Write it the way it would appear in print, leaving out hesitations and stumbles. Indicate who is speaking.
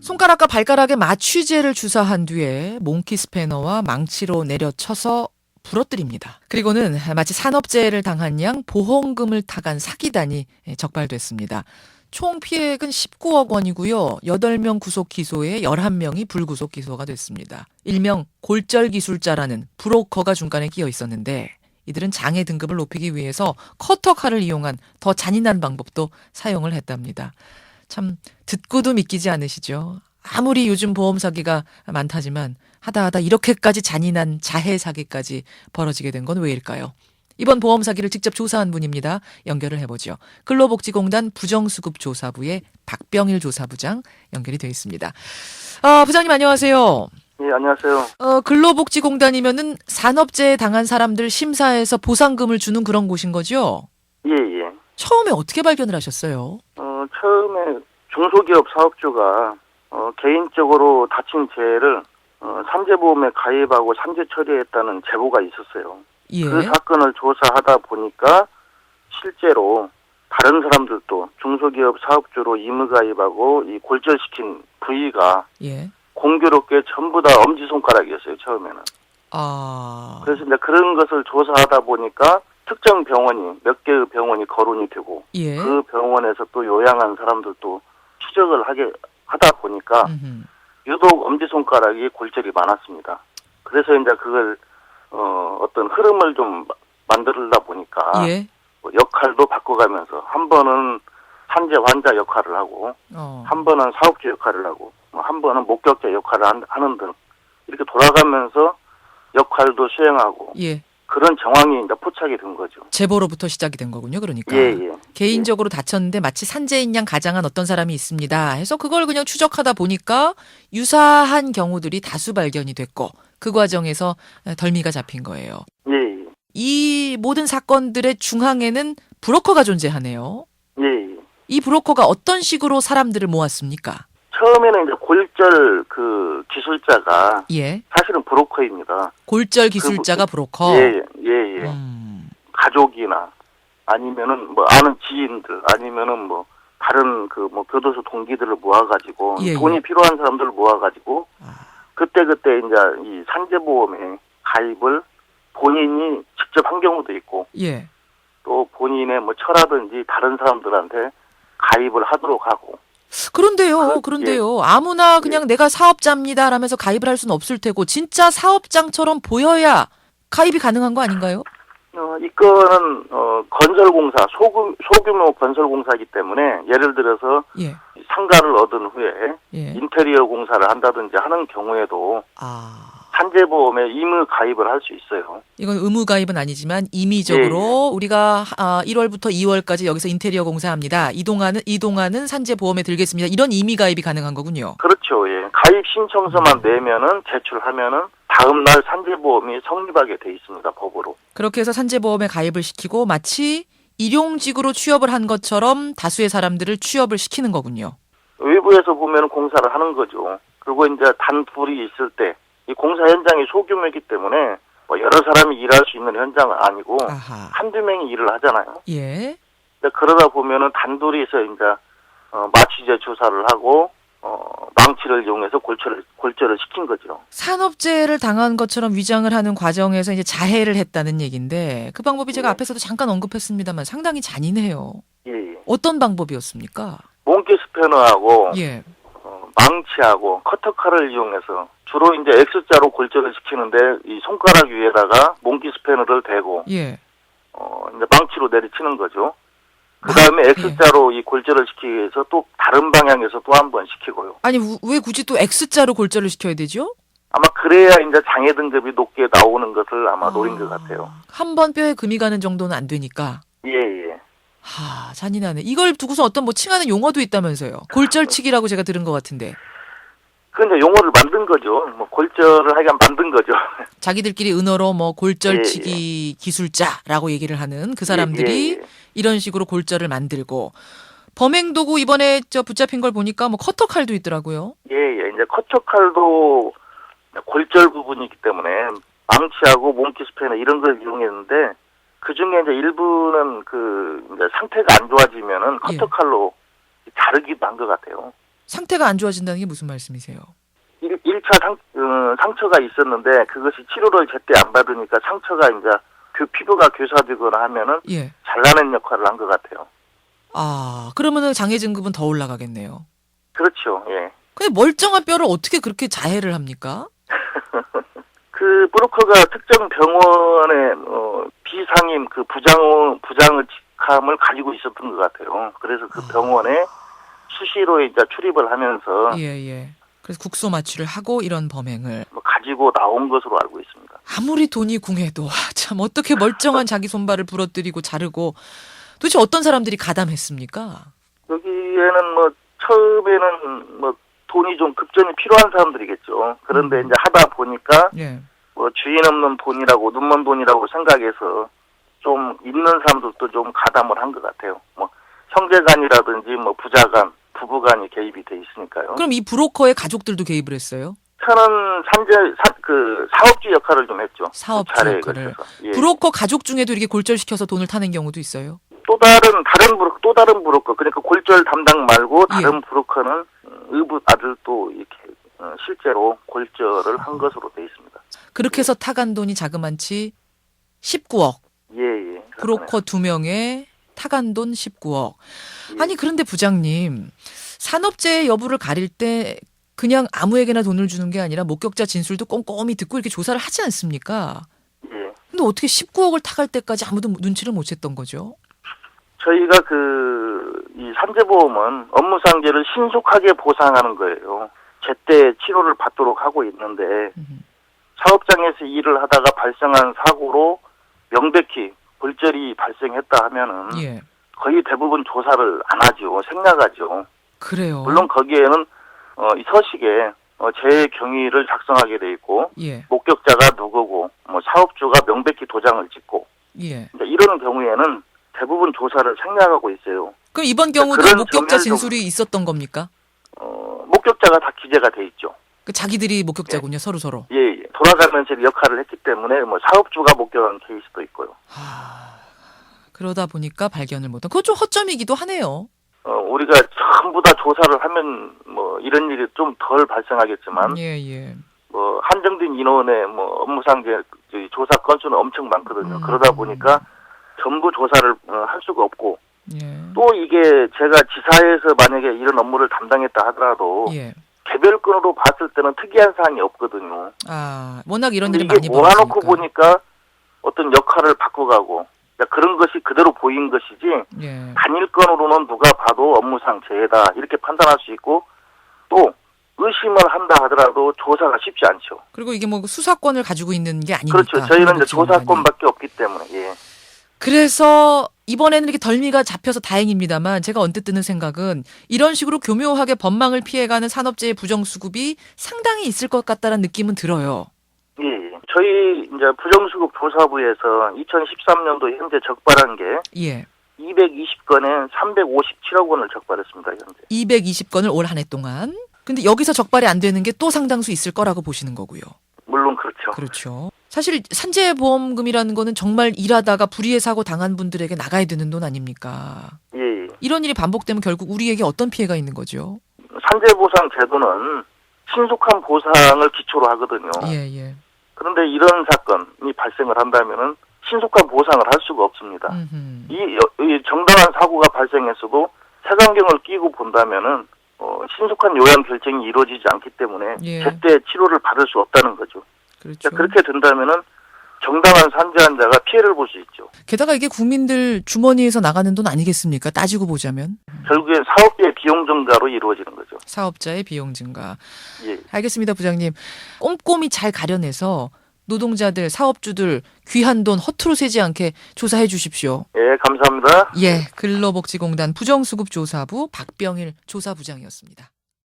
Speaker 1: 손가락과 발가락에 마취제를 주사한 뒤에 몽키 스패너와 망치로 내려쳐서 부러뜨립니다. 그리고는 마치 산업재해를 당한 양 보험금을 타간 사기단이 적발됐습니다. 총 피해액은 19억 원이고요. 8명 구속 기소에 11명이 불구속 기소가 됐습니다. 일명 골절 기술자라는 브로커가 중간에 끼어 있었는데 이들은 장애 등급을 높이기 위해서 커터칼을 이용한 더 잔인한 방법도 사용을 했답니다. 참 듣고도 믿기지 않으시죠? 아무리 요즘 보험 사기가 많다지만 하다 이렇게까지 잔인한 자해 사기까지 벌어지게 된 건 왜일까요? 이번 보험 사기를 직접 조사한 분입니다. 연결을 해보죠. 근로복지공단 부정수급조사부의 박병일 조사부장 연결이 되어 있습니다. 부장님 안녕하세요.
Speaker 2: 예, 안녕하세요.
Speaker 1: 근로복지공단이면은 산업재해 당한 사람들 심사해서 보상금을 주는 그런 곳인 거죠?
Speaker 2: 예, 예.
Speaker 1: 처음에 어떻게 발견을 하셨어요?
Speaker 2: 처음에 중소기업 사업주가 개인적으로 다친 재해를 산재보험에 가입하고 산재 처리했다는 제보가 있었어요.
Speaker 1: 예.
Speaker 2: 그 사건을 조사하다 보니까 실제로 다른 사람들도 중소기업 사업주로 의무가입하고 이 골절시킨 부위가
Speaker 1: 예.
Speaker 2: 공교롭게 전부 다 엄지손가락이었어요, 처음에는. 그래서 이제 그런 것을 조사하다 보니까 특정 병원이, 몇 개의 병원이 거론이 되고,
Speaker 1: 예.
Speaker 2: 그 병원에서 또 요양한 사람들도 추적을 하다 보니까, 유독 엄지손가락이 골절이 많았습니다. 그래서 이제 그걸, 어떤 흐름을 좀 만들다 보니까,
Speaker 1: 예.
Speaker 2: 역할도 바꿔가면서, 한 번은 산재 환자 역할을 하고, 한 번은 사업주 역할을 하고, 한 번은 목격자 역할을 하는 등, 이렇게 돌아가면서 역할도 수행하고,
Speaker 1: 예.
Speaker 2: 그런 정황이 이제 포착이 된 거죠.
Speaker 1: 제보로부터 시작이 된 거군요. 그러니까.
Speaker 2: 예, 예.
Speaker 1: 개인적으로 다쳤는데 마치 산재인 양 가장한 어떤 사람이 있습니다. 해서 그걸 그냥 추적하다 보니까 유사한 경우들이 다수 발견이 됐고 그 과정에서 덜미가 잡힌 거예요.
Speaker 2: 예, 예.
Speaker 1: 이 모든 사건들의 중앙에는 브로커가 존재하네요.
Speaker 2: 예, 예.
Speaker 1: 이 브로커가 어떤 식으로 사람들을 모았습니까?
Speaker 2: 처음에는 이제 골절 그 기술자가
Speaker 1: 예.
Speaker 2: 사실은 브로커입니다.
Speaker 1: 골절 기술자가 브로커.
Speaker 2: 예, 예, 예. 가족이나 아니면은 뭐 아는 지인들 아니면은 뭐 다른 그 뭐 교도소 동기들을 모아가지고
Speaker 1: 예,
Speaker 2: 돈이
Speaker 1: 예.
Speaker 2: 필요한 사람들을 모아가지고 그때 이제 이 산재보험에 가입을 본인이 직접 한 경우도 있고
Speaker 1: 예.
Speaker 2: 또 본인의 뭐 처라든지 다른 사람들한테 가입을 하도록 하고.
Speaker 1: 그런데요. 아무나 그냥 내가 사업자입니다 라면서 가입을 할 수는 없을 테고 진짜 사업장처럼 보여야 가입이 가능한 거 아닌가요?
Speaker 2: 이 건은 건설공사 소규모 건설공사이기 때문에 예를 들어서
Speaker 1: 예.
Speaker 2: 상가를 얻은 후에
Speaker 1: 예.
Speaker 2: 인테리어 공사를 한다든지 하는 경우에도 산재보험에 의무 가입을 할 수 있어요.
Speaker 1: 이건 의무 가입은 아니지만 임의적으로 우리가 1월부터 2월까지 여기서 인테리어 공사합니다. 이동안은 산재보험에 들겠습니다. 이런 임의 가입이 가능한 거군요.
Speaker 2: 그렇죠. 예. 가입 신청서만 내면은 제출하면은 다음 날 산재보험이 성립하게 돼 있습니다. 법으로.
Speaker 1: 그렇게 해서 산재보험에 가입을 시키고 마치 일용직으로 취업을 한 것처럼 다수의 사람들을 취업을 시키는 거군요.
Speaker 2: 외부에서 보면 공사를 하는 거죠. 그리고 이제 단둘이 있을 때 이 공사 현장이 소규모이기 때문에 뭐 여러 사람이 일할 수 있는 현장은 아니고 한두 명이 일을 하잖아요.
Speaker 1: 예.
Speaker 2: 근데 그러다 보면은 단둘이서 이제 마취제 주사를 하고 망치를 이용해서 골절을 시킨 거죠.
Speaker 1: 산업재해를 당한 것처럼 위장을 하는 과정에서 이제 자해를 했다는 얘기인데 그 방법이 제가 앞에서도 잠깐 언급했습니다만 상당히 잔인해요.
Speaker 2: 예.
Speaker 1: 어떤 방법이었습니까?
Speaker 2: 몽키 스패너하고
Speaker 1: 예.
Speaker 2: 망치하고 커터칼을 이용해서 주로 이제 X자로 골절을 시키는데 이 손가락 위에다가 몽키 스패너를 대고
Speaker 1: 예.
Speaker 2: 이제 망치로 내리치는 거죠. 그 다음에 X자로 이 골절을 시키기 위해서 또 다른 방향에서 또 한 번 시키고요.
Speaker 1: 아니 왜 굳이 또 X자로 골절을 시켜야 되죠?
Speaker 2: 아마 그래야 이제 장애 등급이 높게 나오는 것을 아마 노린 것 같아요.
Speaker 1: 한 번 뼈에 금이 가는 정도는 안 되니까.
Speaker 2: 예.
Speaker 1: 잔인하네. 이걸 두고서 어떤 뭐 칭하는 용어도 있다면서요. 골절치기라고 제가 들은 것 같은데.
Speaker 2: 그 이제 용어를 만든 거죠. 뭐 골절을 하게 만든 거죠.
Speaker 1: 자기들끼리 은어로 뭐 골절치기 기술자라고 얘기를 하는 그 사람들이 이런 식으로 골절을 만들고 범행 도구 이번에 붙잡힌 걸 보니까 뭐 커터칼도 있더라고요.
Speaker 2: 예. 이제 커터칼도 골절 부분이기 때문에 망치하고 몽키 스패너 이런 걸 이용했는데 그 중에 이제 일부는 그 이제 상태가 안 좋아지면은 커터칼로 자르기도 한 것 같아요.
Speaker 1: 상태가 안 좋아진다는 게 무슨 말씀이세요?
Speaker 2: 1차 상처가 있었는데 그것이 치료를 제때 안 받으니까 상처가 이제 피부가 교사되거나 하면은
Speaker 1: 예.
Speaker 2: 잘라낸 역할을 한 것 같아요.
Speaker 1: 아, 그러면은 장애 진급은 더 올라가겠네요.
Speaker 2: 그렇죠. 예.
Speaker 1: 근데 멀쩡한 뼈를 어떻게 그렇게 자해를 합니까?
Speaker 2: 그 브로커가 특정 병원의 비상임 그 부장을 직함을 가지고 있었던 것 같아요. 그래서 그 병원에 수시로 이제 출입을 하면서
Speaker 1: 예. 그래서 국소 마취를 하고 이런 범행을
Speaker 2: 가지고 나온 것으로 알고 있습니다.
Speaker 1: 아무리 돈이 궁해도 참 어떻게 멀쩡한 자기 손발을 부러뜨리고 자르고 도대체 어떤 사람들이 가담했습니까?
Speaker 2: 여기에는 처음에는 돈이 좀 급전이 필요한 사람들이겠죠. 그런데 이제 하다 보니까
Speaker 1: 예.
Speaker 2: 주인 없는 돈이라고 눈먼 돈이라고 생각해서 좀 있는 사람들도 좀 가담을 한 것 같아요. 형제간이라든지 부자간, 부부간이 개입이 돼 있으니까요.
Speaker 1: 그럼 이 브로커의 가족들도 개입을 했어요?
Speaker 2: 저는 사업주 역할을 좀 했죠.
Speaker 1: 사업주
Speaker 2: 차례에
Speaker 1: 역할을.
Speaker 2: 걸쳐서. 예.
Speaker 1: 브로커 가족 중에도 이렇게 골절시켜서 돈을 타는 경우도 있어요?
Speaker 2: 또 다른 브로커, 그러니까 골절 담당 말고 다른 브로커는 의붓 아들도 이렇게 실제로 골절을 한 것으로 돼 있습니다.
Speaker 1: 그렇게 해서 타간 돈이 자그만치 19억.
Speaker 2: 예.
Speaker 1: 브로커 2명에 타간 돈 19억.
Speaker 2: 예.
Speaker 1: 아니 그런데 부장님, 산업재해 여부를 가릴 때 그냥 아무에게나 돈을 주는 게 아니라 목격자 진술도 꼼꼼히 듣고 이렇게 조사를 하지 않습니까?
Speaker 2: 예.
Speaker 1: 근데 어떻게 19억을 타갈 때까지 아무도 눈치를 못 챘던 거죠?
Speaker 2: 저희가 이 산재보험은 업무상재를 신속하게 보상하는 거예요. 제때 치료를 받도록 하고 있는데 사업장에서 일을 하다가 발생한 사고로 명백히 골절이 발생했다 하면은
Speaker 1: 예.
Speaker 2: 거의 대부분 조사를 안 하죠. 생략하죠.
Speaker 1: 그래요.
Speaker 2: 물론 거기에는 이 서식에 제 경위를 작성하게 돼 있고
Speaker 1: 예.
Speaker 2: 목격자가 누구고 사업주가 명백히 도장을 찍고
Speaker 1: 예.
Speaker 2: 이런 경우에는 대부분 조사를 생략하고 있어요.
Speaker 1: 그럼 이번 경우도
Speaker 2: 그런
Speaker 1: 목격자
Speaker 2: 점에서
Speaker 1: 진술이 있었던 겁니까?
Speaker 2: 목격자가 다 기재가 돼 있죠.
Speaker 1: 그 자기들이 목격자군요, 서로.
Speaker 2: 예. 돌아가면서 역할을 했기 때문에 사업주가 목격한 케이스도 있고요.
Speaker 1: 그러다 보니까 발견을 못한. 그건 좀 허점이기도 하네요.
Speaker 2: 우리가 전부 다 조사를 하면 이런 일이 좀 덜 발생하겠지만
Speaker 1: 예.
Speaker 2: 한정된 인원의 업무상재 조사 건수는 엄청 많거든요. 그러다 보니까 전부 조사를 할 수가 없고
Speaker 1: 예.
Speaker 2: 또 이게 제가 지사에서 만약에 이런 업무를 담당했다 하더라도
Speaker 1: 예.
Speaker 2: 개별 건으로 봤을 때는 특이한 사항이 없거든요.
Speaker 1: 워낙 이런 일이
Speaker 2: 이게
Speaker 1: 많이
Speaker 2: 모아놓고
Speaker 1: 벌어지니까.
Speaker 2: 보니까 어떤 역할을 바꿔가고 그런 것이 그대로 보인 것이지
Speaker 1: 예.
Speaker 2: 단일 건으로는 누가 봐도 업무상 재해다 이렇게 판단할 수 있고 또 의심을 한다 하더라도 조사가 쉽지 않죠.
Speaker 1: 그리고 이게 수사권을 가지고 있는 게 아니니까.
Speaker 2: 그렇죠. 저희는 이제 조사권밖에 없기 때문에. 예.
Speaker 1: 그래서 이번에는 이렇게 덜미가 잡혀서 다행입니다만 제가 언뜻 드는 생각은 이런 식으로 교묘하게 법망을 피해가는 산업재해 부정수급이 상당히 있을 것 같다는 느낌은 들어요.
Speaker 2: 예. 저희 이제 부정수급 조사부에서 2013년도 현재 적발한 게
Speaker 1: 예.
Speaker 2: 220건에 357억 원을 적발했습니다. 현재.
Speaker 1: 220건을 올 한 해 동안. 근데 여기서 적발이 안 되는 게 또 상당수 있을 거라고 보시는 거고요.
Speaker 2: 물론 그렇죠.
Speaker 1: 그렇죠. 사실 산재보험금이라는 거는 정말 일하다가 불의의 사고 당한 분들에게 나가야 되는 돈 아닙니까?
Speaker 2: 예.
Speaker 1: 이런 일이 반복되면 결국 우리에게 어떤 피해가 있는 거죠?
Speaker 2: 산재보상 제도는 신속한 보상을 기초로 하거든요.
Speaker 1: 예.
Speaker 2: 그런데 이런 사건이 발생을 한다면은 신속한 보상을 할 수가 없습니다. 이 정당한 사고가 발생했어도 색안경을 끼고 본다면은 신속한 요양 결정이 이루어지지 않기 때문에
Speaker 1: 예.
Speaker 2: 제때 치료를 받을 수 없다는 거죠.
Speaker 1: 그렇죠.
Speaker 2: 그렇게 된다면은 정당한 산재 환자가 피해를 볼 수 있죠.
Speaker 1: 게다가 이게 국민들 주머니에서 나가는 돈 아니겠습니까? 따지고 보자면.
Speaker 2: 결국엔 사업비의 비용 증가로 이루어지는 거죠.
Speaker 1: 사업자의 비용 증가.
Speaker 2: 예.
Speaker 1: 알겠습니다, 부장님. 꼼꼼히 잘 가려내서 노동자들, 사업주들 귀한 돈 허투루 새지 않게 조사해 주십시오.
Speaker 2: 예, 감사합니다.
Speaker 1: 예, 근로복지공단 부정수급조사부 박병일 조사부장이었습니다.